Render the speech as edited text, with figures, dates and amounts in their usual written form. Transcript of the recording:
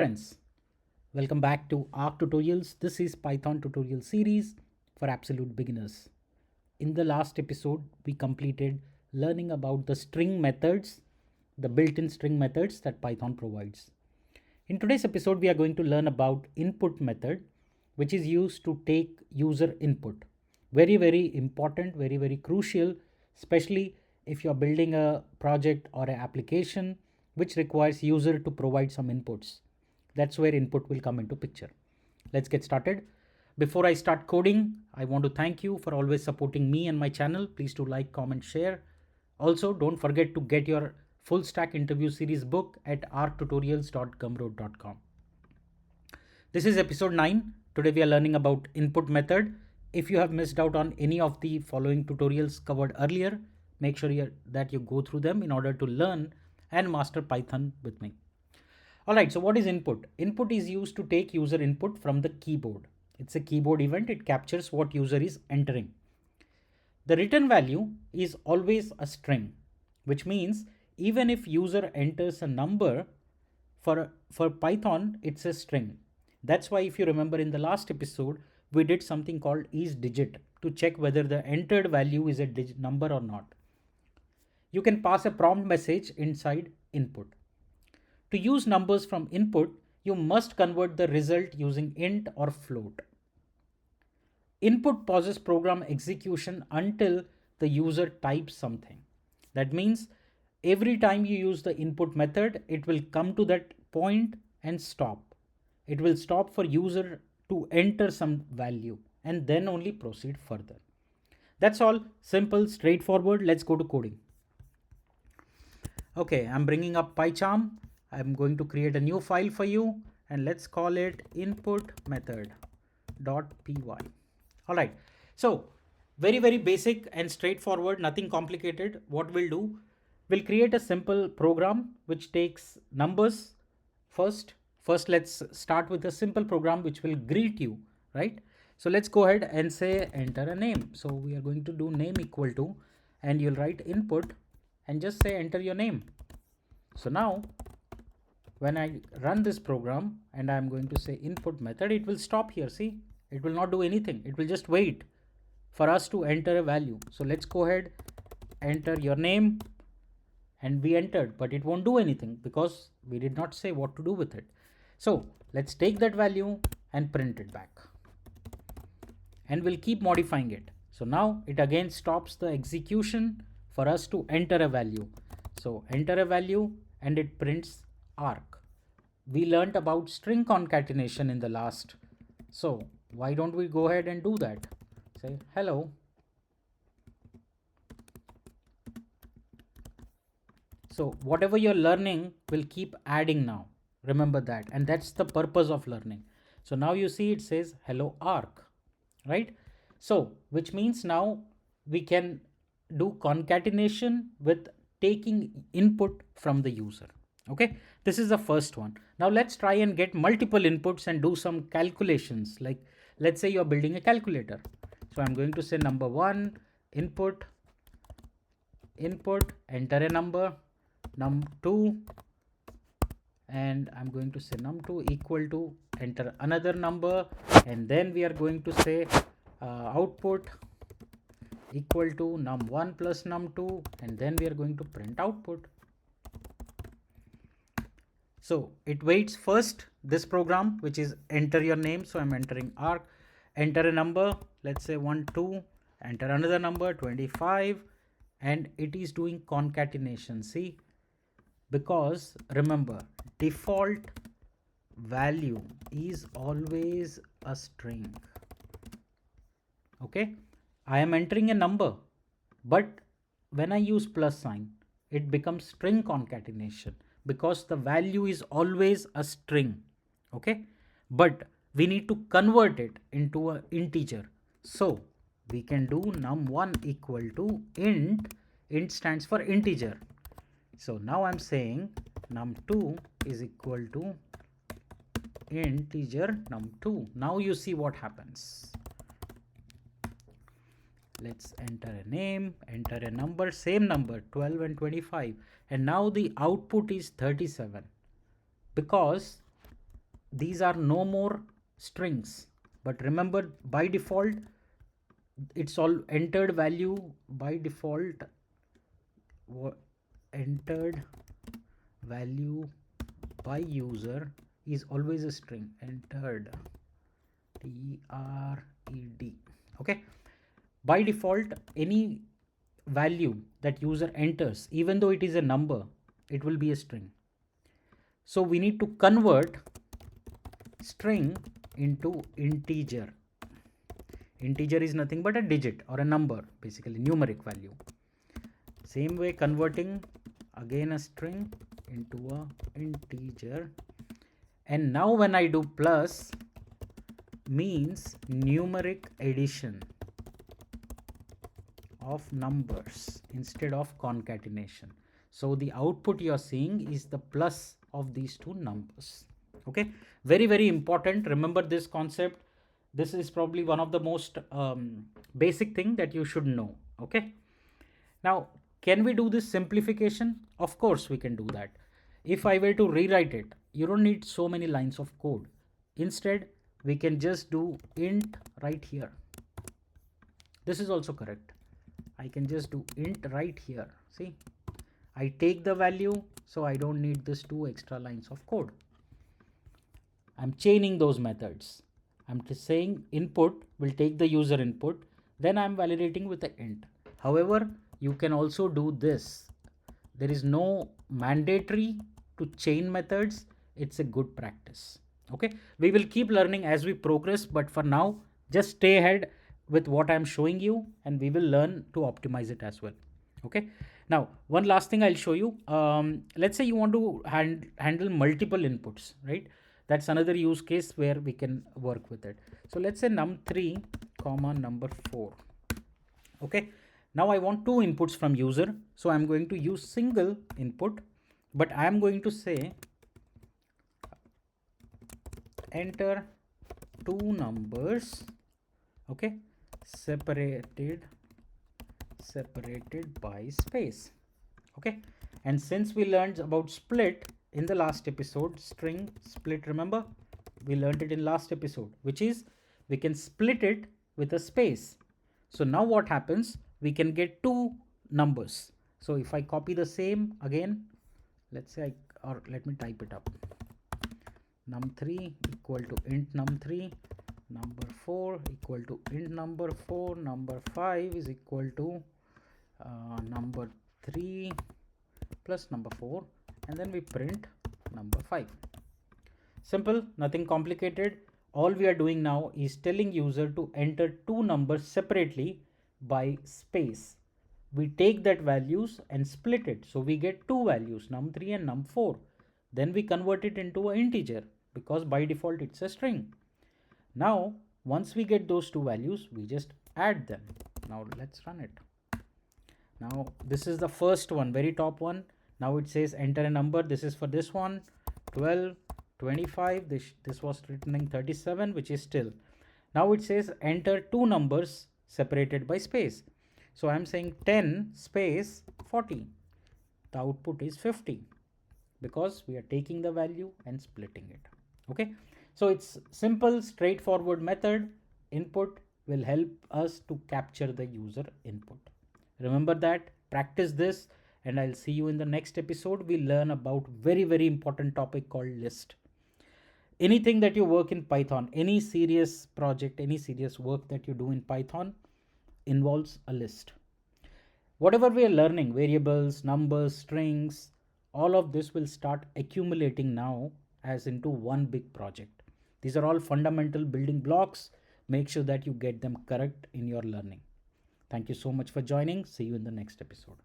Friends, welcome back to ARC Tutorials. This is Python tutorial series for absolute beginners. In the last episode, we completed learning about the string methods, the built-in string methods that Python provides. In today's episode, we are going to learn about input method, which is used to take user input. Very important, very crucial, especially if you're building a project or an application which requires user to provide some inputs. That's where input will come into picture. Let's get started. Before I start coding, I want to thank you for always supporting me and my channel. Please do like, comment, share. Also, don't forget to get your full stack interview series book at arctutorials.gumroad.com. This is episode 9. Today we are learning about input method. If you have missed out on any of the following tutorials covered earlier, make sure that you go through them in order to learn and master Python with me. Alright, so what is input? Input is used to take user input from the keyboard. It's a keyboard event. It captures what user is entering. The return value is always a string, which means even if user enters a number, for Python, it's a string. That's why if you remember in the last episode, we did something called isDigit to check whether the entered value is a number or not. You can pass a prompt message inside input. To use numbers from input, you must convert the result using int or float. Input pauses program execution until the user types something. That means every time you use the input method, it will come to that point and stop. It will stop for user to enter some value and then only proceed further. That's all. Simple, straightforward. Let's go to coding. Okay, I'm bringing up PyCharm. I'm going to create a new file for you and let's call it input method.py. All right. So very basic and straightforward, nothing complicated. What we'll do, we'll create a simple program which takes numbers first. First, let's start with a simple program which will greet you, right? So let's go ahead and say enter a name. So we are going to do name equal to, and you'll write input and just say enter your name. So now when I run this program and I'm going to say input method, it will stop here. See, it will not do anything. It will just wait for us to enter a value. So let's go ahead, enter your name, and we entered, but it won't do anything because we did not say what to do with it. So let's take that value and print it back. And we'll keep modifying it. So now it again stops the execution for us to enter a value. So enter a value and it prints arc. We learned about string concatenation in the last. So why don't we go ahead and do that? Say hello. So whatever you're learning will keep adding now. Remember that. And that's the purpose of learning. So now you see it says hello arc, right? So which means now we can do concatenation with taking input from the user. Okay, this is the first one. Now let's try and get multiple inputs and do some calculations. Like let's say you're building a calculator. So I'm going to say number 1 input, enter a number, num2, and I'm going to say num2 equal to enter another number, and then we are going to say output equal to num1 plus num2, and then we are going to print output. So it waits first this program, which is enter your name. So I'm entering arc, enter a number, let's say 1 2, enter another number 25, and it is doing concatenation. See, because remember default value is always a string. Okay, I am entering a number, but when I use plus sign, it becomes string concatenation because the value is always a string. Okay, but we need to convert it into an integer. So we can do num1 equal to int stands for integer. So now I'm saying num2 is equal to integer num2. Now you see what happens. Let's enter a name, enter a number, same number 12 and 25, and now the output is 37 because these are no more strings, but remember, by default it's all entered value. By default entered value by user is always a string. Entered, TRED. Okay, by default any value that user enters, even though it is a number, it will be a string. So we need to convert string into integer. Integer is nothing but a digit or a number, basically numeric value. Same way, converting again a string into a integer. And now when I do plus, means numeric addition of numbers instead of concatenation. So the output you are seeing is the plus of these two numbers. Okay, very, very important. Remember this concept. This is probably one of the most basic thing that you should know. Okay, now can we do this simplification? Of course we can do that. If I were to rewrite it, you don't need so many lines of code. Instead, we can just do int right here. This is also correct. I can just do int right here. See, I take the value, so I don't need this 2 extra lines of code. I'm chaining those methods. I'm just saying input will take the user input, then I'm validating with the int. However, you can also do this. There is no mandatory to chain methods. It's a good practice. Okay, we will keep learning as we progress, but for now, just stay ahead with what I'm showing you, and we will learn to optimize it as well. Okay, now one last thing I'll show you. Let's say you want to handle multiple inputs, right? That's another use case where we can work with it. So let's say num3 comma number 4. Okay, now I want two inputs from user, so I'm going to use single input, but I'm going to say enter two numbers, okay, separated by space. Okay, and since we learned about split in the last episode, string split, remember we learned it in last episode, which is we can split it with a space. So now what happens, we can get two numbers. So if I copy the same again, let's say or let me type it up, num3 equal to int num3, number 4 equal to int number 4, number 5 is equal to number 3 plus number 4, and then we print number 5. Simple, nothing complicated. All we are doing now is telling user to enter two numbers separately by space. We take that values and split it, so we get two values, num3 and num4. Then we convert it into an integer because by default it's a string. Now once we get those two values, we just add them. Now let's run it. Now this is the first one, very top one. Now it says enter a number. This is for this one, 12, 25. This was returning 37, which is still. Now it says enter two numbers separated by space. So I'm saying 10 space 40. The output is 50 because we are taking the value and splitting it. Okay, so it's simple, straightforward method. Input will help us to capture the user input. Remember that, practice this, and I'll see you in the next episode. We learn about very, very important topic called list. Anything that you work in Python, any serious project, any serious work that you do in Python involves a list. Whatever we are learning, variables, numbers, strings, all of this will start accumulating now as into one big project. These are all fundamental building blocks. Make sure that you get them correct in your learning. Thank you so much for joining. See you in the next episode.